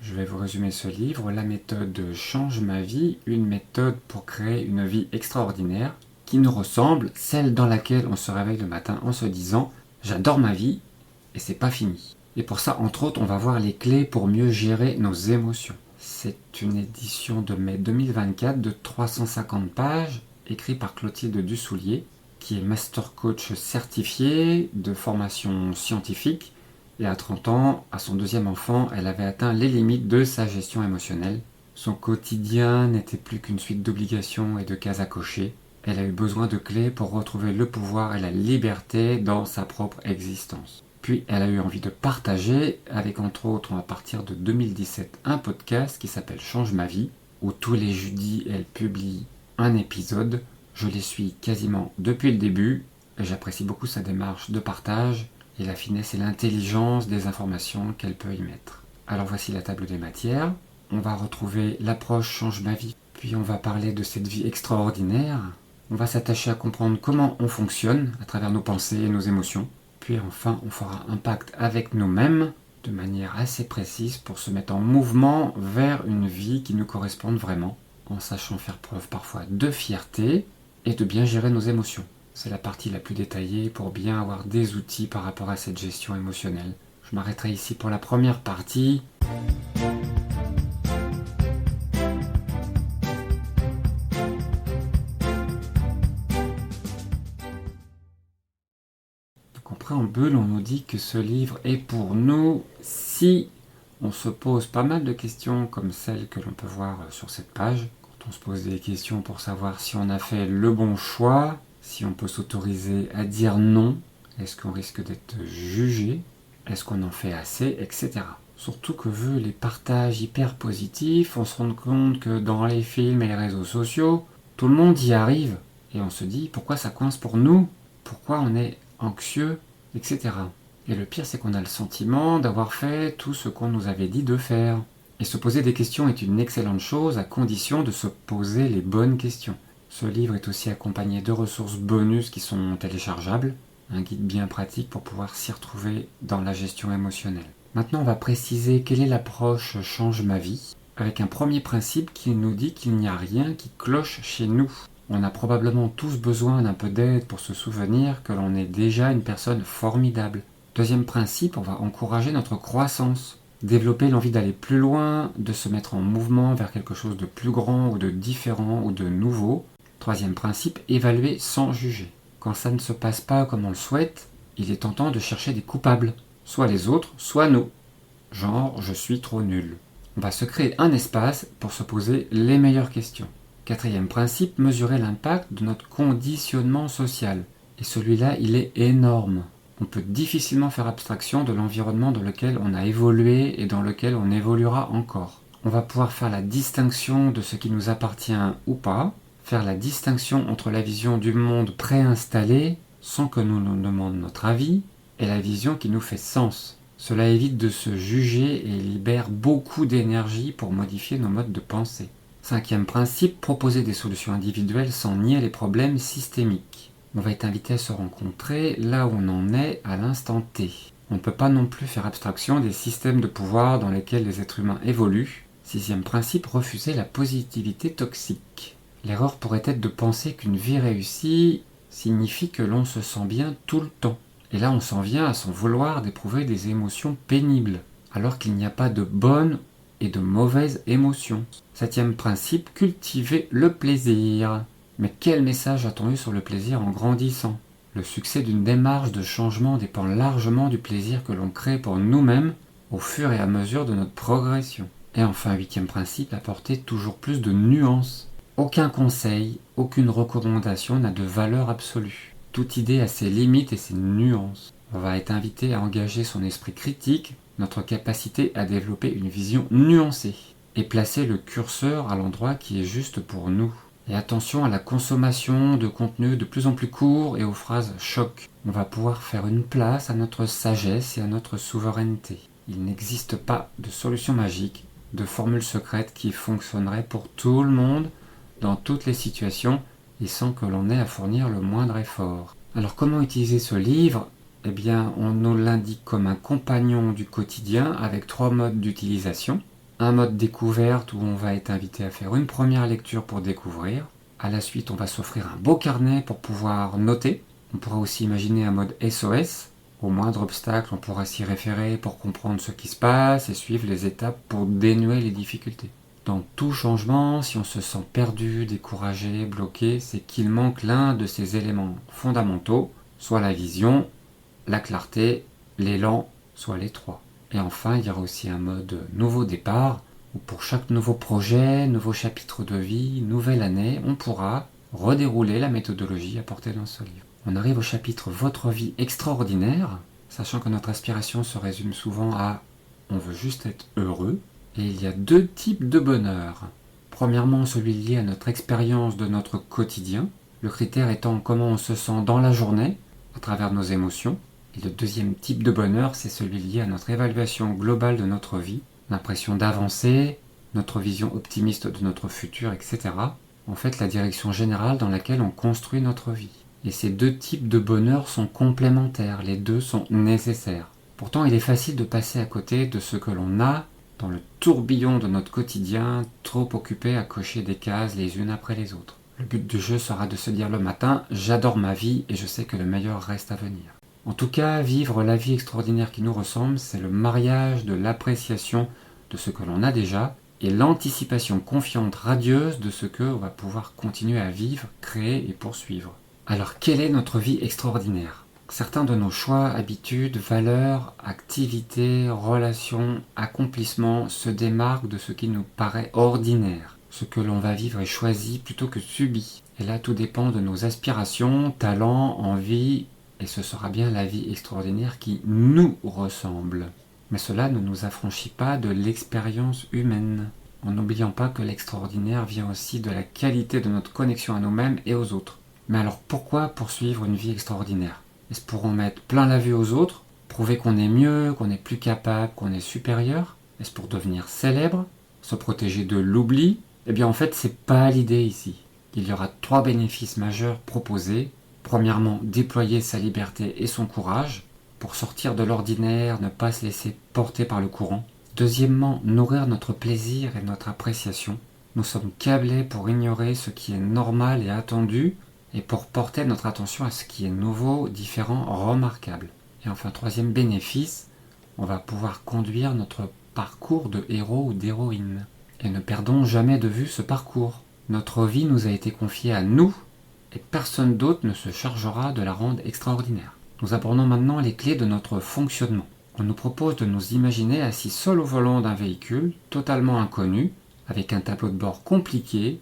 Je vais vous résumer ce livre, la méthode Change ma vie, une méthode pour créer une vie extraordinaire qui nous ressemble, celle dans laquelle on se réveille le matin en se disant « j'adore ma vie et c'est pas fini ». Et pour ça, entre autres, on va voir les clés pour mieux gérer nos émotions. C'est une édition de mai 2024 de 350 pages, écrite par Clotilde Dussoulier, qui est master coach certifié de formation scientifique. Et à 30 ans, à son deuxième enfant, elle avait atteint les limites de sa gestion émotionnelle. Son quotidien n'était plus qu'une suite d'obligations et de cases à cocher. Elle a eu besoin de clés pour retrouver le pouvoir et la liberté dans sa propre existence. Puis elle a eu envie de partager, avec entre autres à partir de 2017, un podcast qui s'appelle Change ma vie, où tous les jeudis elle publie un épisode. Je les suis quasiment depuis le début, et j'apprécie beaucoup sa démarche de partage, et la finesse et l'intelligence des informations qu'elle peut y mettre. Alors voici la table des matières. On va retrouver l'approche Change ma vie, puis on va parler de cette vie extraordinaire. On va s'attacher à comprendre comment on fonctionne à travers nos pensées et nos émotions. Puis enfin, on fera un pacte avec nous-mêmes de manière assez précise pour se mettre en mouvement vers une vie qui nous corresponde vraiment, en sachant faire preuve parfois de fierté et de bien gérer nos émotions. C'est la partie la plus détaillée pour bien avoir des outils par rapport à cette gestion émotionnelle. Je m'arrêterai ici pour la première partie. Donc en préambule, on nous dit que ce livre est pour nous si on se pose pas mal de questions comme celles que l'on peut voir sur cette page. Quand on se pose des questions pour savoir si on a fait le bon choix, si on peut s'autoriser à dire non, est-ce qu'on risque d'être jugé, est-ce qu'on en fait assez, etc. Surtout que vu les partages hyper positifs, on se rend compte que dans les films et les réseaux sociaux, tout le monde y arrive. Et on se dit pourquoi ça coince pour nous, pourquoi on est anxieux, etc. Et le pire, c'est qu'on a le sentiment d'avoir fait tout ce qu'on nous avait dit de faire. Et se poser des questions est une excellente chose à condition de se poser les bonnes questions. Ce livre est aussi accompagné de ressources bonus qui sont téléchargeables, un guide bien pratique pour pouvoir s'y retrouver dans la gestion émotionnelle. Maintenant, on va préciser quelle est l'approche Change ma vie, avec un premier principe qui nous dit qu'il n'y a rien qui cloche chez nous. On a probablement tous besoin d'un peu d'aide pour se souvenir que l'on est déjà une personne formidable. Deuxième principe, on va encourager notre croissance, développer l'envie d'aller plus loin, de se mettre en mouvement vers quelque chose de plus grand ou de différent ou de nouveau. Troisième principe, évaluer sans juger. Quand ça ne se passe pas comme on le souhaite, il est tentant de chercher des coupables, soit les autres, soit nous. Genre, je suis trop nul. On va se créer un espace pour se poser les meilleures questions. Quatrième principe, mesurer l'impact de notre conditionnement social. Et celui-là, il est énorme. On peut difficilement faire abstraction de l'environnement dans lequel on a évolué et dans lequel on évoluera encore. On va pouvoir faire la distinction de ce qui nous appartient ou pas, faire la distinction entre la vision du monde préinstallé, sans que nous nous demandions notre avis, et la vision qui nous fait sens. Cela évite de se juger et libère beaucoup d'énergie pour modifier nos modes de pensée. Cinquième principe, proposer des solutions individuelles sans nier les problèmes systémiques. On va être invité à se rencontrer là où on en est à l'instant T. On ne peut pas non plus faire abstraction des systèmes de pouvoir dans lesquels les êtres humains évoluent. Sixième principe, refuser la positivité toxique. L'erreur pourrait être de penser qu'une vie réussie signifie que l'on se sent bien tout le temps. Et là, on s'en vient à s'en vouloir d'éprouver des émotions pénibles, alors qu'il n'y a pas de bonnes et de mauvaises émotions. Septième principe, cultiver le plaisir. Mais quel message a-t-on eu sur le plaisir en grandissant ? Le succès d'une démarche de changement dépend largement du plaisir que l'on crée pour nous-mêmes au fur et à mesure de notre progression. Et enfin, huitième principe, apporter toujours plus de nuances. Aucun conseil, aucune recommandation n'a de valeur absolue. Toute idée a ses limites et ses nuances. On va être invité à engager son esprit critique, notre capacité à développer une vision nuancée et placer le curseur à l'endroit qui est juste pour nous. Et attention à la consommation de contenu de plus en plus court et aux phrases choc. On va pouvoir faire une place à notre sagesse et à notre souveraineté. Il n'existe pas de solution magique, de formule secrète qui fonctionnerait pour tout le monde, dans toutes les situations, et sans que l'on ait à fournir le moindre effort. Alors comment utiliser ce livre ? Eh bien, on nous l'indique comme un compagnon du quotidien avec 3 modes d'utilisation. un mode découverte où on va être invité à faire une première lecture pour découvrir. À la suite, on va s'offrir un beau carnet pour pouvoir noter. On pourra aussi imaginer un mode SOS. Au moindre obstacle, on pourra s'y référer pour comprendre ce qui se passe et suivre les étapes pour dénouer les difficultés. Dans tout changement, si on se sent perdu, découragé, bloqué, c'est qu'il manque l'un de ces éléments fondamentaux, soit la vision, la clarté, l'élan, soit les trois. Et enfin, il y aura aussi un mode nouveau départ, où pour chaque nouveau projet, nouveau chapitre de vie, nouvelle année, on pourra redérouler la méthodologie apportée dans ce livre. On arrive au chapitre Votre vie extraordinaire, sachant que notre aspiration se résume souvent à on veut juste être heureux, et il y a deux types de bonheur. Premièrement, celui lié à notre expérience de notre quotidien, le critère étant comment on se sent dans la journée, à travers nos émotions. Et le deuxième type de bonheur, c'est celui lié à notre évaluation globale de notre vie, l'impression d'avancer, notre vision optimiste de notre futur, etc. En fait, la direction générale dans laquelle on construit notre vie. Et ces deux types de bonheur sont complémentaires, les deux sont nécessaires. Pourtant, il est facile de passer à côté de ce que l'on a dans le tourbillon de notre quotidien, trop occupé à cocher des cases les unes après les autres. Le but du jeu sera de se dire le matin « J'adore ma vie et je sais que le meilleur reste à venir ». En tout cas, vivre la vie extraordinaire qui nous ressemble, c'est le mariage de l'appréciation de ce que l'on a déjà et l'anticipation confiante, radieuse de ce que l'on va pouvoir continuer à vivre, créer et poursuivre. Alors, quelle est notre vie extraordinaire ? Certains de nos choix, habitudes, valeurs, activités, relations, accomplissements se démarquent de ce qui nous paraît ordinaire. Ce que l'on va vivre est choisi plutôt que subi. Et là, tout dépend de nos aspirations, talents, envies, et ce sera bien la vie extraordinaire qui nous ressemble. Mais cela ne nous affranchit pas de l'expérience humaine, en n'oubliant pas que l'extraordinaire vient aussi de la qualité de notre connexion à nous-mêmes et aux autres. Mais alors pourquoi poursuivre une vie extraordinaire ? Est-ce pour en mettre plein la vue aux autres, prouver qu'on est mieux, qu'on est plus capable, qu'on est supérieur ? Est-ce pour devenir célèbre, se protéger de l'oubli ? Eh bien en fait, c'est pas l'idée ici. Il y aura 3 bénéfices majeurs proposés. Premièrement, déployer sa liberté et son courage pour sortir de l'ordinaire, ne pas se laisser porter par le courant. Deuxièmement, nourrir notre plaisir et notre appréciation. Nous sommes câblés pour ignorer ce qui est normal et attendu et pour porter notre attention à ce qui est nouveau, différent, remarquable. Et enfin, troisième bénéfice, on va pouvoir conduire notre parcours de héros ou d'héroïne. Et ne perdons jamais de vue ce parcours. Notre vie nous a été confiée à nous, et personne d'autre ne se chargera de la rendre extraordinaire. Nous apprenons maintenant les clés de notre fonctionnement. On nous propose de nous imaginer assis seuls au volant d'un véhicule, totalement inconnu, avec un tableau de bord compliqué,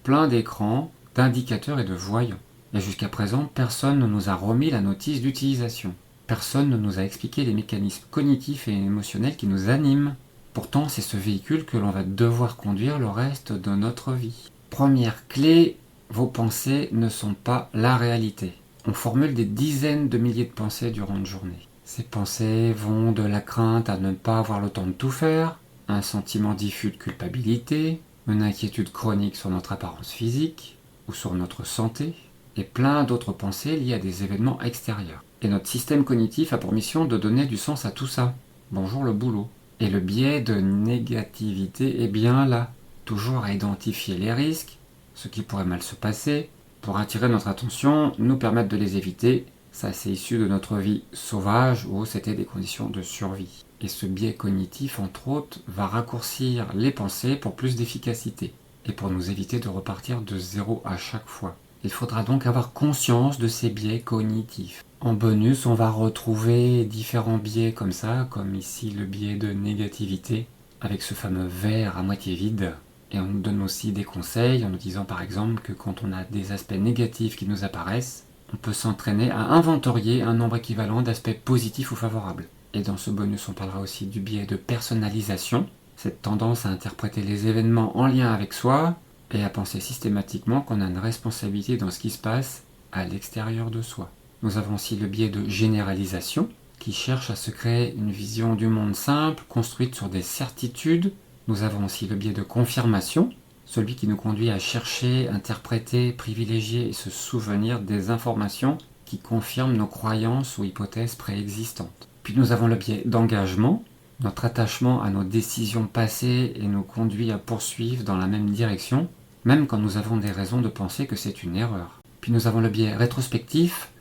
plein d'écrans, d'indicateurs et de voyants. Et jusqu'à présent, personne ne nous a remis la notice d'utilisation. Personne ne nous a expliqué les mécanismes cognitifs et émotionnels qui nous animent. Pourtant, c'est ce véhicule que l'on va devoir conduire le reste de notre vie. Première clé, vos pensées ne sont pas la réalité. On formule des dizaines de milliers de pensées durant une journée. Ces pensées vont de la crainte à ne pas avoir le temps de tout faire, un sentiment diffus de culpabilité, une inquiétude chronique sur notre apparence physique ou sur notre santé, et plein d'autres pensées liées à des événements extérieurs. Et notre système cognitif a pour mission de donner du sens à tout ça. Bonjour le boulot. Et le biais de négativité est bien là, toujours à identifier les risques, ce qui pourrait mal se passer, pour attirer notre attention, nous permettre de les éviter. Ça, c'est issu de notre vie sauvage où c'était des conditions de survie. Et ce biais cognitif, entre autres, va raccourcir les pensées pour plus d'efficacité et pour nous éviter de repartir de zéro à chaque fois. Il faudra donc avoir conscience de ces biais cognitifs. En bonus, on va retrouver différents biais comme ça, comme ici le biais de négativité, avec ce fameux verre à moitié vide. Et on nous donne aussi des conseils en nous disant par exemple que quand on a des aspects négatifs qui nous apparaissent, on peut s'entraîner à inventorier un nombre équivalent d'aspects positifs ou favorables. Et dans ce bonus, on parlera aussi du biais de personnalisation, cette tendance à interpréter les événements en lien avec soi et à penser systématiquement qu'on a une responsabilité dans ce qui se passe à l'extérieur de soi. Nous avons aussi le biais de généralisation, qui cherche à se créer une vision du monde simple, construite sur des certitudes. Nous avons aussi le biais de confirmation, celui qui nous conduit à chercher, interpréter, privilégier et se souvenir des informations qui confirment nos croyances ou hypothèses préexistantes. Puis nous avons le biais d'engagement, Notre attachement à nos décisions passées et nous conduit à poursuivre dans la même direction, même quand nous avons des raisons de penser que c'est une erreur. Puis nous avons le biais rétrospectif,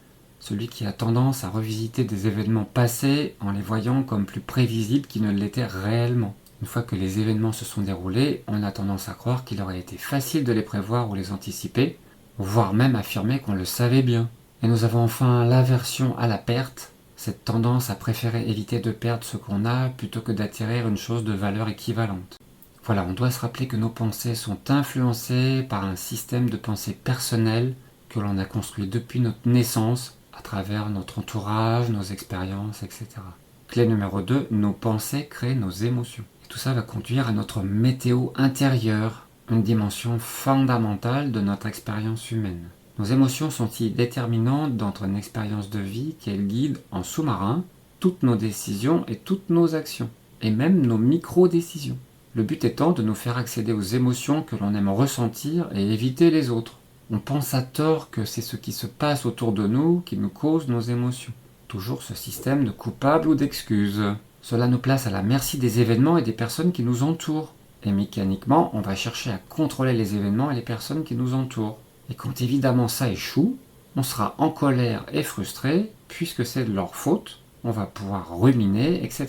celui qui a tendance à revisiter des événements passés en les voyant comme plus prévisibles qu'ils ne l'étaient réellement. Une fois que les événements se sont déroulés, on a tendance à croire qu'il aurait été facile de les prévoir ou les anticiper, voire même affirmer qu'on le savait bien. Et nous avons enfin l'aversion à la perte, cette tendance à préférer éviter de perdre ce qu'on a plutôt que d'attirer une chose de valeur équivalente. Voilà, on doit se rappeler que nos pensées sont influencées par un système de pensée personnel que l'on a construit depuis notre naissance, à travers notre entourage, nos expériences, etc. Clé numéro 2, nos pensées créent nos émotions. Et tout ça va conduire à notre météo intérieure, une dimension fondamentale de notre expérience humaine. Nos émotions sont si déterminantes dans notre expérience de vie qu'elles guident en sous-marin toutes nos décisions et toutes nos actions, et même nos micro-décisions. Le but étant de nous faire accéder aux émotions que l'on aime ressentir et éviter les autres. On pense à tort que c'est ce qui se passe autour de nous qui nous cause nos émotions. Toujours ce système de coupable ou d'excuse. Cela nous place à la merci des événements et des personnes qui nous entourent. Et mécaniquement, on va chercher à contrôler les événements et les personnes qui nous entourent. Et quand évidemment ça échoue, on sera en colère et frustré, puisque c'est de leur faute, on va pouvoir ruminer, etc.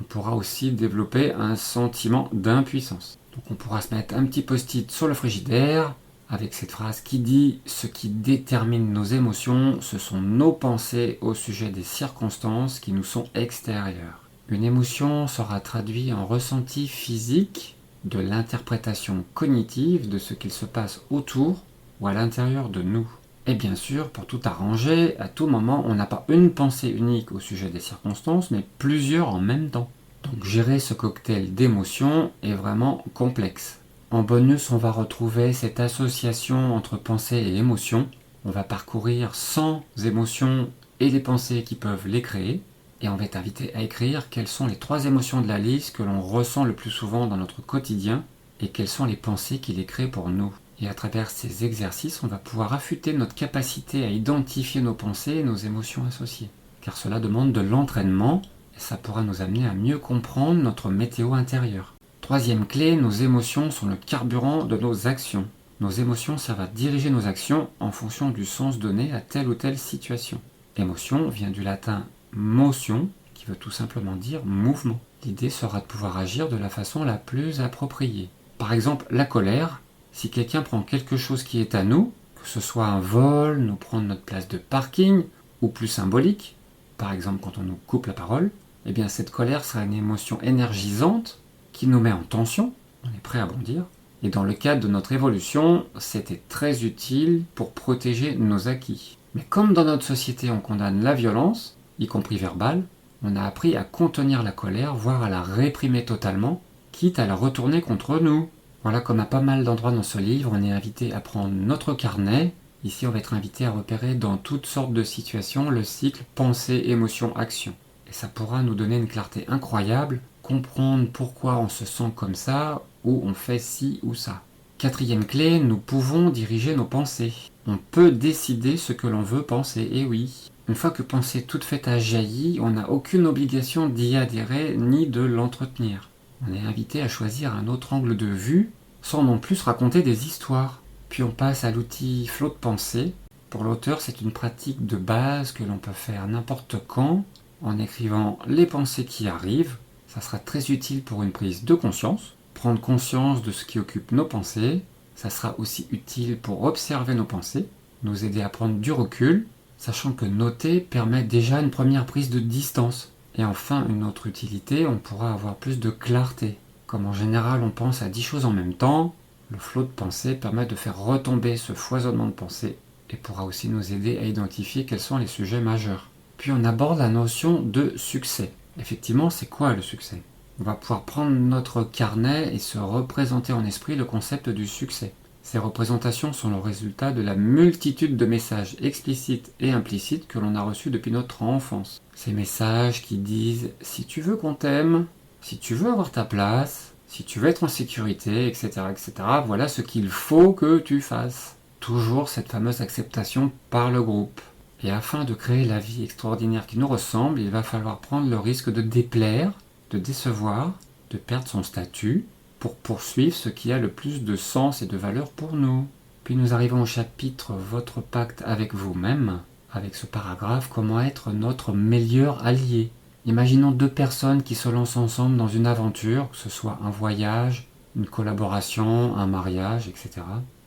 On pourra aussi développer un sentiment d'impuissance. Donc on pourra se mettre un petit post-it sur le frigidaire, avec cette phrase qui dit « Ce qui détermine nos émotions, ce sont nos pensées au sujet des circonstances qui nous sont extérieures. » Une émotion sera traduite en ressenti physique de l'interprétation cognitive de ce qu'il se passe autour ou à l'intérieur de nous. Et bien sûr, pour tout arranger, à tout moment, on n'a pas une pensée unique au sujet des circonstances, mais plusieurs en même temps. Donc gérer ce cocktail d'émotions est vraiment complexe. En bonus, on va retrouver cette association entre pensée et émotion. On va parcourir 100 émotions et les pensées qui peuvent les créer. Et on va être invité à écrire quelles sont les 3 émotions de la liste que l'on ressent le plus souvent dans notre quotidien et quelles sont les pensées qui les créent pour nous. Et à travers ces exercices, on va pouvoir affûter notre capacité à identifier nos pensées et nos émotions associées. Car cela demande de l'entraînement et ça pourra nous amener à mieux comprendre notre météo intérieure. Troisième clé, nos émotions sont le carburant de nos actions. Nos émotions servent à diriger nos actions en fonction du sens donné à telle ou telle situation. Émotion vient du latin motion, qui veut tout simplement dire mouvement. L'idée sera de pouvoir agir de la façon la plus appropriée. Par exemple, la colère. Si quelqu'un prend quelque chose qui est à nous, que ce soit un vol, nous prendre notre place de parking, ou plus symbolique, par exemple quand on nous coupe la parole, eh bien cette colère sera une émotion énergisante qui nous met en tension, on est prêt à bondir, et dans le cadre de notre évolution, c'était très utile pour protéger nos acquis. Mais comme dans notre société on condamne la violence, y compris verbale, on a appris à contenir la colère, voire à la réprimer totalement, quitte à la retourner contre nous. Voilà, comme à pas mal d'endroits dans ce livre, on est invité à prendre notre carnet. Ici, on va être invité à repérer dans toutes sortes de situations le cycle pensée, émotion, action. Et ça pourra nous donner une clarté incroyable, comprendre pourquoi on se sent comme ça, ou on fait ci ou ça. Quatrième clé, nous pouvons diriger nos pensées. On peut décider ce que l'on veut penser, et oui. Une fois que pensée toute faite a jailli, on n'a aucune obligation d'y adhérer ni de l'entretenir. On est invité à choisir un autre angle de vue, sans non plus raconter des histoires. Puis on passe à l'outil flot de pensée. Pour l'auteur, c'est une pratique de base que l'on peut faire n'importe quand, en écrivant les pensées qui arrivent. Ça sera très utile pour une prise de conscience, prendre conscience de ce qui occupe nos pensées. Ça sera aussi utile pour observer nos pensées, nous aider à prendre du recul, sachant que noter permet déjà une première prise de distance. Et enfin, une autre utilité, on pourra avoir plus de clarté. Comme en général on pense à 10 choses en même temps, le flot de pensée permet de faire retomber ce foisonnement de pensée et pourra aussi nous aider à identifier quels sont les sujets majeurs. Puis on aborde la notion de succès. Effectivement, c'est quoi le succès ? On va pouvoir prendre notre carnet et se représenter en esprit le concept du succès. Ces représentations sont le résultat de la multitude de messages explicites et implicites que l'on a reçus depuis notre enfance. Ces messages qui disent « si tu veux qu'on t'aime, si tu veux avoir ta place, si tu veux être en sécurité, etc. etc. voilà ce qu'il faut que tu fasses ». Toujours cette fameuse acceptation par le groupe. Et afin de créer la vie extraordinaire qui nous ressemble, il va falloir prendre le risque de déplaire, de décevoir, de perdre son statut, pour poursuivre ce qui a le plus de sens et de valeur pour nous. Puis nous arrivons au chapitre Votre pacte avec vous-même, avec ce paragraphe, comment être notre meilleur allié. Imaginons deux personnes qui se lancent ensemble dans une aventure, que ce soit un voyage, une collaboration, un mariage, etc.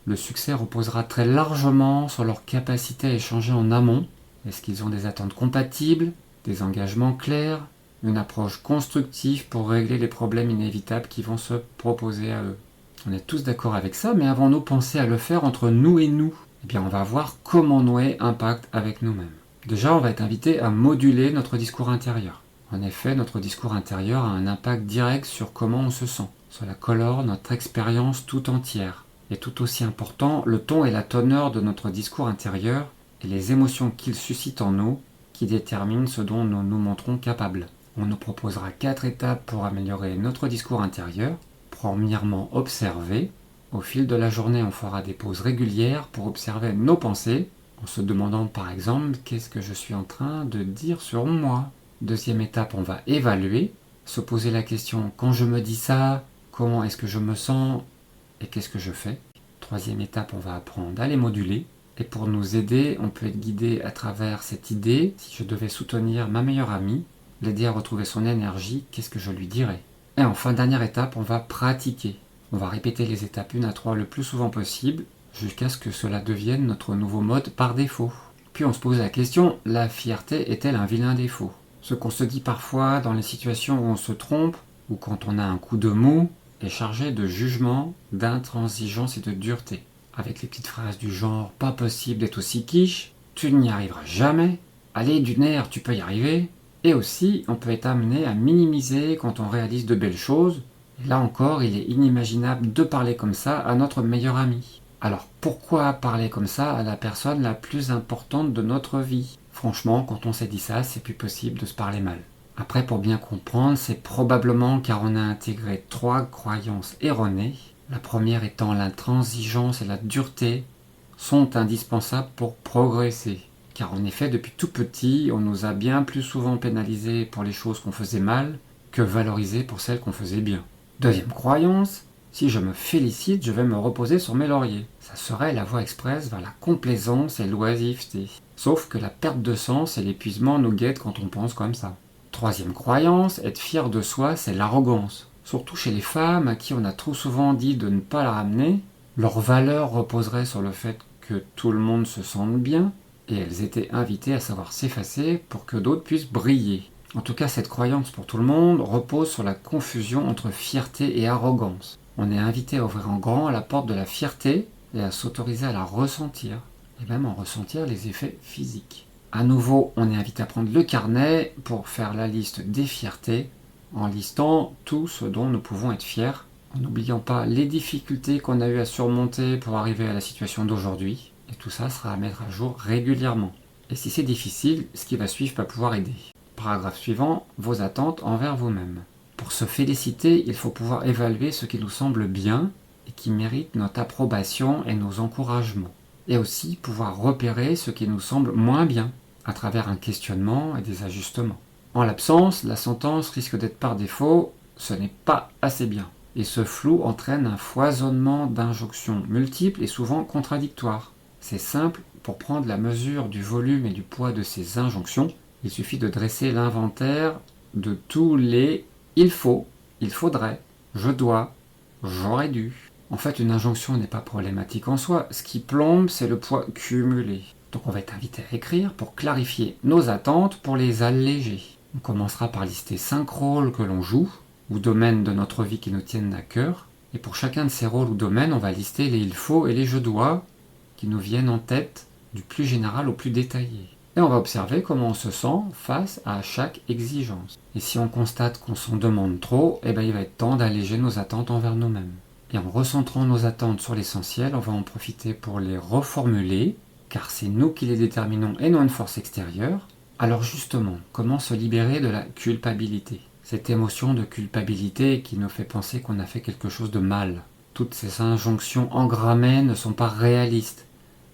Le succès reposera très largement sur leur capacité à échanger en amont. Est-ce qu'ils ont des attentes compatibles, des engagements clairs, une approche constructive pour régler les problèmes inévitables qui vont se proposer à eux? On est tous d'accord avec ça, mais avons-nous pensé à le faire entre nous et nous? Eh bien, on va voir comment nouer un pacte avec nous-mêmes. Déjà, on va être invité à moduler notre discours intérieur. En effet, notre discours intérieur a un impact direct sur comment on se sent. Cela colore notre expérience tout entière. Et tout aussi important, le ton et la teneur de notre discours intérieur et les émotions qu'il suscite en nous qui déterminent ce dont nous nous montrons capables. On nous proposera 4 étapes pour améliorer notre discours intérieur. Premièrement, observer. Au fil de la journée, on fera des pauses régulières pour observer nos pensées, en se demandant par exemple qu'est-ce que je suis en train de dire sur moi. Deuxième étape, on va évaluer, se poser la question quand je me dis ça, comment est-ce que je me sens et qu'est-ce que je fais. Troisième étape, on va apprendre à les moduler. Et pour nous aider, on peut être guidé à travers cette idée. Si je devais soutenir ma meilleure amie, l'aider à retrouver son énergie, qu'est-ce que je lui dirais? Et enfin, dernière étape, on va pratiquer. On va répéter les étapes 1 à 3 le plus souvent possible, jusqu'à ce que cela devienne notre nouveau mode par défaut. Puis on se pose la question, la fierté est-elle un vilain défaut? Ce qu'on se dit parfois dans les situations où on se trompe, ou quand on a un coup de mou, est chargé de jugement, d'intransigeance et de dureté. Avec les petites phrases du genre « pas possible d'être aussi quiche »,« tu n'y arriveras jamais »,« allez du nerf, tu peux y arriver ». Et aussi, on peut être amené à minimiser quand on réalise de belles choses. Et là encore, il est inimaginable de parler comme ça à notre meilleur ami. Alors pourquoi parler comme ça à la personne la plus importante de notre vie? Franchement, quand on s'est dit ça, c'est plus possible de se parler mal. Après, pour bien comprendre, c'est probablement car on a intégré 3 croyances erronées. La première étant l'intransigeance et la dureté sont indispensables pour progresser. Car en effet, depuis tout petit, on nous a bien plus souvent pénalisés pour les choses qu'on faisait mal que valorisés pour celles qu'on faisait bien. Deuxième croyance, si je me félicite, je vais me reposer sur mes lauriers. Ça serait la voie express vers la complaisance et l'oisiveté. Sauf que la perte de sens et l'épuisement nous guettent quand on pense comme ça. Troisième croyance, être fier de soi, c'est l'arrogance. Surtout chez les femmes à qui on a trop souvent dit de ne pas la ramener, leur valeur reposerait sur le fait que tout le monde se sente bien, et elles étaient invitées à savoir s'effacer pour que d'autres puissent briller. En tout cas, cette croyance pour tout le monde repose sur la confusion entre fierté et arrogance. On est invité à ouvrir en grand la porte de la fierté et à s'autoriser à la ressentir, et même en ressentir les effets physiques. À nouveau, on est invité à prendre le carnet pour faire la liste des fiertés, en listant tout ce dont nous pouvons être fiers, en n'oubliant pas les difficultés qu'on a eu à surmonter pour arriver à la situation d'aujourd'hui. Et tout ça sera à mettre à jour régulièrement. Et si c'est difficile, ce qui va suivre va pouvoir aider. Paragraphe suivant, vos attentes envers vous-même. Pour se féliciter, il faut pouvoir évaluer ce qui nous semble bien et qui mérite notre approbation et nos encouragements. Et aussi pouvoir repérer ce qui nous semble moins bien à travers un questionnement et des ajustements. En l'absence, la sentence risque d'être par défaut « ce n'est pas assez bien ». Et ce flou entraîne un foisonnement d'injonctions multiples et souvent contradictoires. C'est simple, pour prendre la mesure du volume et du poids de ces injonctions, il suffit de dresser l'inventaire de tous les « il faut »,« il faudrait »,« je dois »,« j'aurais dû ». En fait, une injonction n'est pas problématique en soi, ce qui plombe, c'est le poids cumulé. Donc on va être invité à écrire pour clarifier nos attentes, pour les alléger. On commencera par lister 5 rôles que l'on joue, ou domaines de notre vie qui nous tiennent à cœur, et pour chacun de ces rôles ou domaines, on va lister les « il faut » et les « je dois » qui nous viennent en tête, du plus général au plus détaillé. Et on va observer comment on se sent face à chaque exigence. Et si on constate qu'on s'en demande trop, il va être temps d'alléger nos attentes envers nous-mêmes. Et en recentrant nos attentes sur l'essentiel, on va en profiter pour les reformuler, car c'est nous qui les déterminons et non une force extérieure. Alors justement, comment se libérer de la culpabilité? Cette émotion de culpabilité qui nous fait penser qu'on a fait quelque chose de mal. Toutes ces injonctions engrammées ne sont pas réalistes,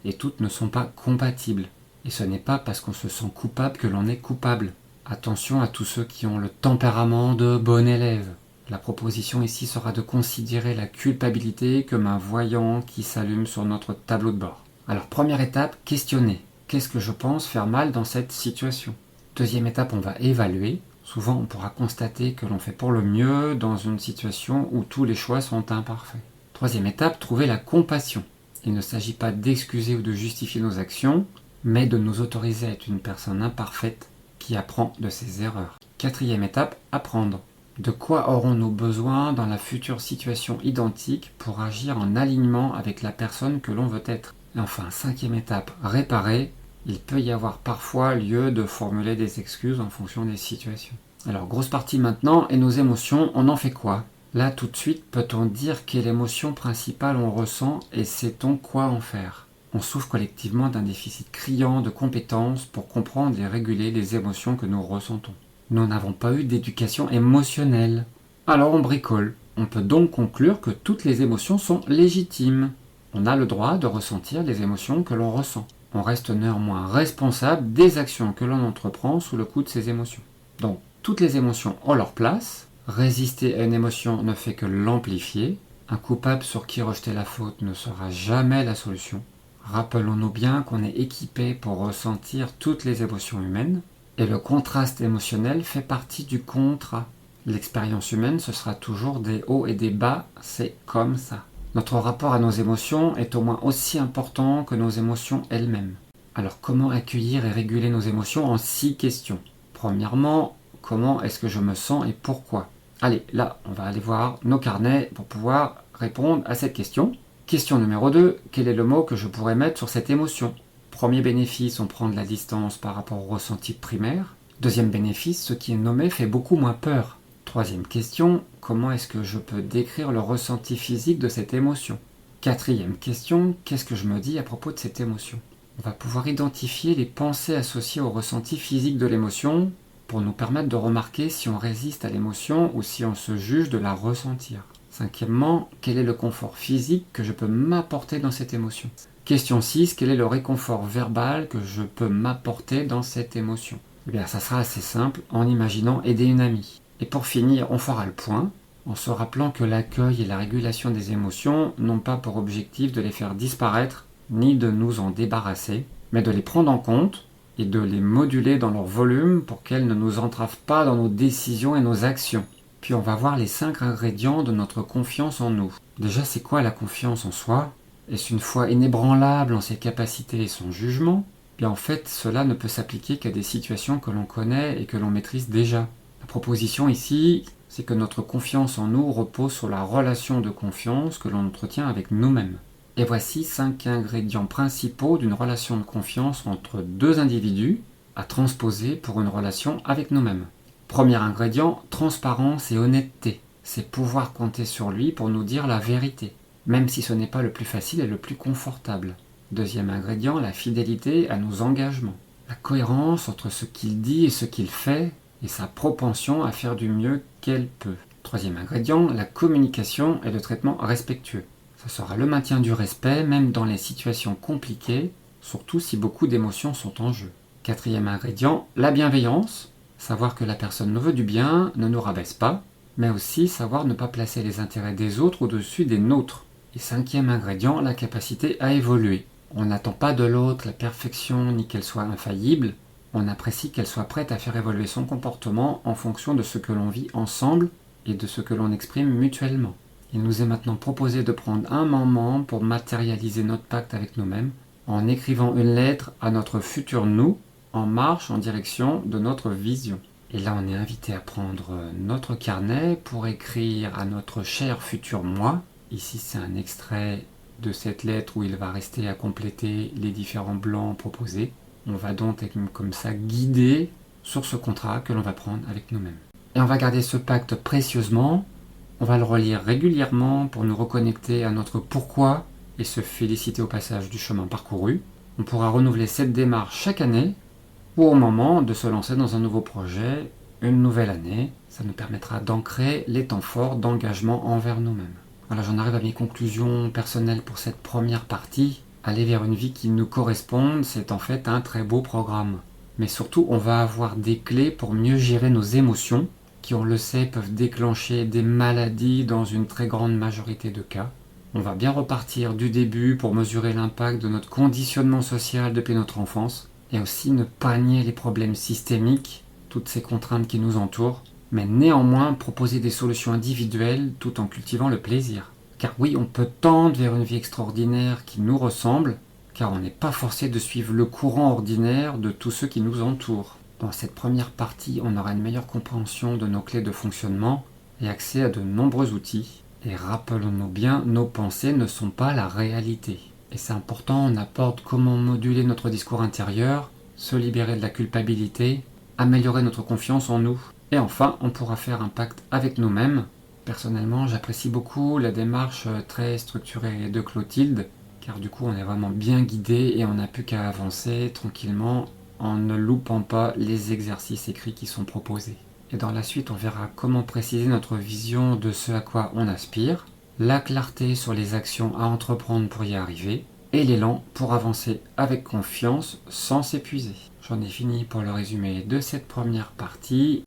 et toutes ne sont pas compatibles. Et ce n'est pas parce qu'on se sent coupable que l'on est coupable. Attention à tous ceux qui ont le tempérament de bon élève. La proposition ici sera de considérer la culpabilité comme un voyant qui s'allume sur notre tableau de bord. Alors première étape, questionner. Qu'est-ce que je pense faire mal dans cette situation? Deuxième étape, on va évaluer. Souvent, on pourra constater que l'on fait pour le mieux dans une situation où tous les choix sont imparfaits. Troisième étape, trouver la compassion. Il ne s'agit pas d'excuser ou de justifier nos actions, mais de nous autoriser à être une personne imparfaite qui apprend de ses erreurs. Quatrième étape, apprendre. De quoi aurons-nous besoin dans la future situation identique pour agir en alignement avec la personne que l'on veut être? Et enfin, cinquième étape, réparer. Il peut y avoir parfois lieu de formuler des excuses en fonction des situations. Alors, grosse partie maintenant, et nos émotions, on en fait quoi? Là, tout de suite, peut-on dire quelle émotion principale on ressent et sait-on quoi en faire? On souffre collectivement d'un déficit criant de compétences pour comprendre et réguler les émotions que nous ressentons. Nous n'avons pas eu d'éducation émotionnelle. Alors on bricole. On peut donc conclure que toutes les émotions sont légitimes. On a le droit de ressentir les émotions que l'on ressent. On reste néanmoins responsable des actions que l'on entreprend sous le coup de ces émotions. Donc, toutes les émotions ont leur place. Résister à une émotion ne fait que l'amplifier. Un coupable sur qui rejeter la faute ne sera jamais la solution. Rappelons-nous bien qu'on est équipé pour ressentir toutes les émotions humaines. Et le contraste émotionnel fait partie du contrat. L'expérience humaine, ce sera toujours des hauts et des bas, c'est comme ça. Notre rapport à nos émotions est au moins aussi important que nos émotions elles-mêmes. Alors comment accueillir et réguler nos émotions en 6 questions? Premièrement, comment est-ce que je me sens et pourquoi? Allez, là, on va aller voir nos carnets pour pouvoir répondre à cette question. Question numéro 2, quel est le mot que je pourrais mettre sur cette émotion? Premier bénéfice, on prend de la distance par rapport au ressenti primaire. Deuxième bénéfice, ce qui est nommé fait beaucoup moins peur. Troisième question, comment est-ce que je peux décrire le ressenti physique de cette émotion? Quatrième question, qu'est-ce que je me dis à propos de cette émotion? On va pouvoir identifier les pensées associées au ressenti physique de l'émotion pour nous permettre de remarquer si on résiste à l'émotion ou si on se juge de la ressentir. Cinquièmement, quel est le confort physique que je peux m'apporter dans cette émotion? Question 6, quel est le réconfort verbal que je peux m'apporter dans cette émotion? Eh bien, ça sera assez simple en imaginant aider une amie. Et pour finir, on fera le point en se rappelant que l'accueil et la régulation des émotions n'ont pas pour objectif de les faire disparaître ni de nous en débarrasser, mais de les prendre en compte et de les moduler dans leur volume pour qu'elles ne nous entravent pas dans nos décisions et nos actions. Puis on va voir les 5 ingrédients de notre confiance en nous. Déjà, c'est quoi la confiance en soi? Est-ce une foi inébranlable en ses capacités et son jugement? Bien en fait, cela ne peut s'appliquer qu'à des situations que l'on connaît et que l'on maîtrise déjà. La proposition ici, c'est que notre confiance en nous repose sur la relation de confiance que l'on entretient avec nous-mêmes. Et voici 5 ingrédients principaux d'une relation de confiance entre 2 individus à transposer pour une relation avec nous-mêmes. Premier ingrédient, transparence et honnêteté. C'est pouvoir compter sur lui pour nous dire la vérité, même si ce n'est pas le plus facile et le plus confortable. Deuxième ingrédient, la fidélité à nos engagements. La cohérence entre ce qu'il dit et ce qu'il fait, et sa propension à faire du mieux qu'elle peut. Troisième ingrédient, la communication et le traitement respectueux. Ce sera le maintien du respect, même dans les situations compliquées, surtout si beaucoup d'émotions sont en jeu. Quatrième ingrédient, la bienveillance. Savoir que la personne nous veut du bien, ne nous rabaisse pas, mais aussi savoir ne pas placer les intérêts des autres au-dessus des nôtres. Et cinquième ingrédient, la capacité à évoluer. On n'attend pas de l'autre la perfection ni qu'elle soit infaillible, on apprécie qu'elle soit prête à faire évoluer son comportement en fonction de ce que l'on vit ensemble et de ce que l'on exprime mutuellement. Il nous est maintenant proposé de prendre un moment pour matérialiser notre pacte avec nous-mêmes en écrivant une lettre à notre futur nous en marche en direction de notre vision. Et là, on est invité à prendre notre carnet pour écrire à notre cher futur moi. Ici, c'est un extrait de cette lettre où il va rester à compléter les différents blancs proposés. On va donc être comme ça guidé sur ce contrat que l'on va prendre avec nous-mêmes. Et on va garder ce pacte précieusement. On va le relire régulièrement pour nous reconnecter à notre pourquoi et se féliciter au passage du chemin parcouru. On pourra renouveler cette démarche chaque année ou au moment de se lancer dans un nouveau projet, une nouvelle année. Ça nous permettra d'ancrer les temps forts d'engagement envers nous-mêmes. Voilà, j'en arrive à mes conclusions personnelles pour cette première partie. Aller vers une vie qui nous corresponde, c'est en fait un très beau programme. mais surtout on va avoir des clés pour mieux gérer nos émotions, qui on le sait peuvent déclencher des maladies dans une très grande majorité de cas. On va bien repartir du début pour mesurer l'impact de notre conditionnement social depuis notre enfance, et aussi ne pas nier les problèmes systémiques, toutes ces contraintes qui nous entourent, mais néanmoins proposer des solutions individuelles tout en cultivant le plaisir. Car oui, on peut tendre vers une vie extraordinaire qui nous ressemble, car on n'est pas forcé de suivre le courant ordinaire de tous ceux qui nous entourent. Dans cette première partie, on aura une meilleure compréhension de nos clés de fonctionnement et accès à de nombreux outils. Et rappelons-nous bien, nos pensées ne sont pas la réalité. Et c'est important, on apporte comment moduler notre discours intérieur, se libérer de la culpabilité, améliorer notre confiance en nous. Et enfin, on pourra faire un pacte avec nous-mêmes. Personnellement, j'apprécie beaucoup la démarche très structurée de Clotilde, car du coup on est vraiment bien guidé et on n'a plus qu'à avancer tranquillement en ne loupant pas les exercices écrits qui sont proposés. Et dans la suite, on verra comment préciser notre vision de ce à quoi on aspire, la clarté sur les actions à entreprendre pour y arriver, et l'élan pour avancer avec confiance sans s'épuiser. J'en ai fini pour le résumé de cette première partie.